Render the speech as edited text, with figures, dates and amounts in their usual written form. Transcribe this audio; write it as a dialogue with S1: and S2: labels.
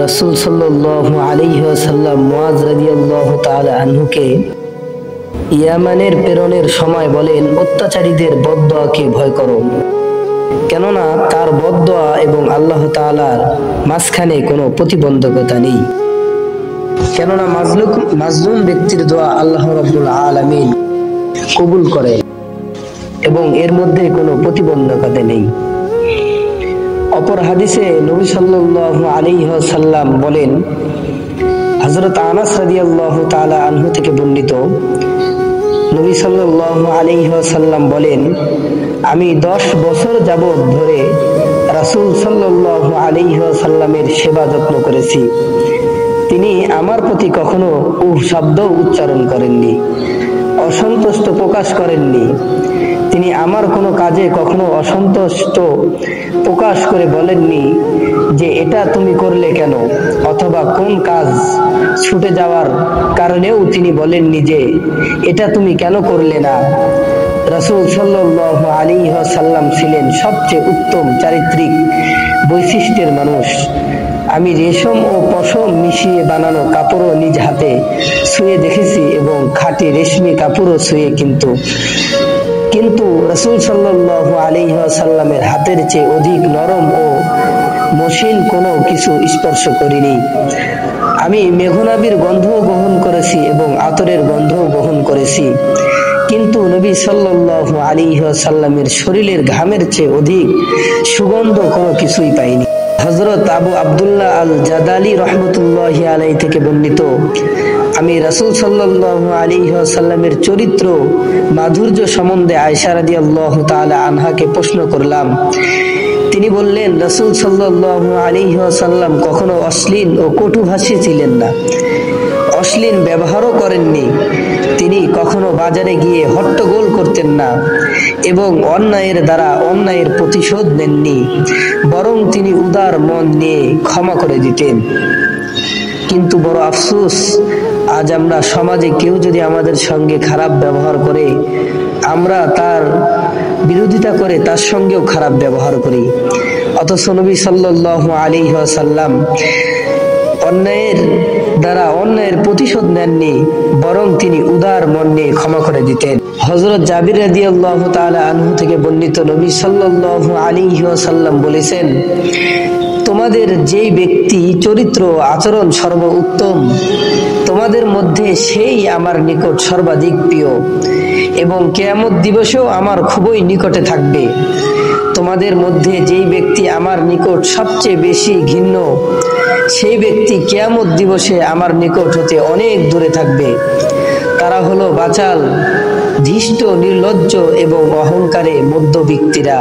S1: রাসূল সাল্লাল্লাহু আলাইহি ওয়াসাল্লাম মুআয রাদিয়াল্লাহু তাআলা আনহুকে ইয়ামানের প্রেরণের সময় বলেন, অত্যাচারীদের বদদোয়াকে ভয় করো, কেননা তার বদদোয়া এবং আল্লাহ তাআলার মাঝখানে কোনো প্রতিবন্ধকতা নেই। কেননা মাজলুম ব্যক্তির দোয়া আল্লাহ রাব্বুল আলামিন কবুল করে এবং এর মধ্যে কোনো প্রতিবন্ধকতা নেই। অপর হাদিসে নবী সাল্লাল্লাহু আলাইহি ওয়াসাল্লাম বলেন, হযরত আনাস রাদিয়াল্লাহু তাআলা আনহু থেকে বর্ণিত, নবী সাল্লাল্লাহু আলাইহি ওয়াসাল্লাম বলেন, আমি 10 বছর যাবত ধরে রাসূল সাল্লাল্লাহু আলাইহি ওয়াসাল্লামের সেবা যত্ন করেছি। তিনি আমার প্রতি কখনো উহ শব্দ উচ্চারণ করেননি, অসন্তুষ্ট প্রকাশ করেননি। তিনি আমার কোনো কাজে কখনো অসন্তুষ্ট প্রকাশ করে বলেননি যে এটা তুমি করলে কেন, অথবা কোন কাজ ছুটে যাওয়ার কারণেও তিনি বলেননি যে এটা তুমি কেন করলে না। রাসূল সাল্লাল্লাহু আলাইহি ওয়াসাল্লাম ছিলেন সবচেয়ে উত্তম চারিত্রিক বৈশিষ্ট্যের মানুষ। আমি রেশম ও পশম মিশিয়ে বানানো কাপড়ও নিজ হাতে ছুঁয়ে দেখেছি এবং খাঁটি রেশমি কাপড়ও ছুঁয়ে কিন্তু রাসূল সাল্লাল্লাহু আলাইহি ওয়াসাল্লামের হাতের চেয়ে অধিক নরম ও মসৃণ কোনো কিছু স্পর্শ করিনি। আমি মেঘনাবির গন্ধও গ্রহণ করেছি এবং আতরের গন্ধও গ্রহণ করেছি, কিন্তু নবী সাল্লাল্লাহু আলাইহি ওয়াসাল্লামের শরীরের ঘামের চেয়ে অধিক সুগন্ধ কোনো কিছুই পাইনি। হযরত আবু আব্দুল্লাহ আল জাদালি রাহমাতুল্লাহি আলাইহি থেকে বর্ণিত, আমি রাসূল সাল্লাল্লাহু আলাইহি ওয়াসাল্লামের চরিত্র মাধুর্য সম্বন্ধে আয়েশা রাদিয়াল্লাহু তাআলা আনহাকে প্রশ্ন করলাম। তিনি বললেন, রাসূল সাল্লাল্লাহু আলাইহি ওয়াসাল্লাম কখনো অশ্লীল ও কটুভাষী ছিলেন না, অশ্লীল ব্যবহারও করেননি। তিনি কখনো বাজারে গিয়ে হট্টগোল করতেন না এবং অন্যায়ের দ্বারা অন্যায়ের প্রতিশোধ নেননি, বরং তিনি উদার মন নিয়ে ক্ষমা করে দিতেন। কিন্তু বড় আফসোস, আজ আমরা সমাজে কেউ যদি আমাদের সঙ্গে খারাপ ব্যবহার করে, আমরা তার বিরোধিতা করে তার সঙ্গেও খারাপ ব্যবহার করি। অথচ নবী সাল্লাল্লাহু আলাইহি ওয়াসাল্লাম অন্যায়ের দ্বারা অন্যায়ের প্রতিশোধ নেননি, বরং তিনি উদার মন নিয়ে ক্ষমা করে দিতেন। হযরত জাবির রাদিয়াল্লাহু তাআলা আনহু থেকে বর্ণিত, নবী সাল্লাল্লাহু আলাইহি ওয়াসাল্লাম বলেছেন, তোমাদের যেই ব্যক্তি চরিত্র আচরণ সর্বোত্তম, তোমাদের মধ্যে সেই আমার নিকট সর্বাধিক প্রিয় এবং কিয়ামত দিবসেও আমার খুবই নিকটে থাকবে। তোমাদের মধ্যে যেই ব্যক্তি আমার নিকট সবচেয়ে বেশি ঘৃণ্য, সেই ব্যক্তি কিয়ামত দিবসে আমার নিকট হতে অনেক দূরে থাকবে। তারা হলো বাচাল, ধৃষ্ট, নির্লজ্জ এবং অহংকারে মধ্যবিত্তিরা।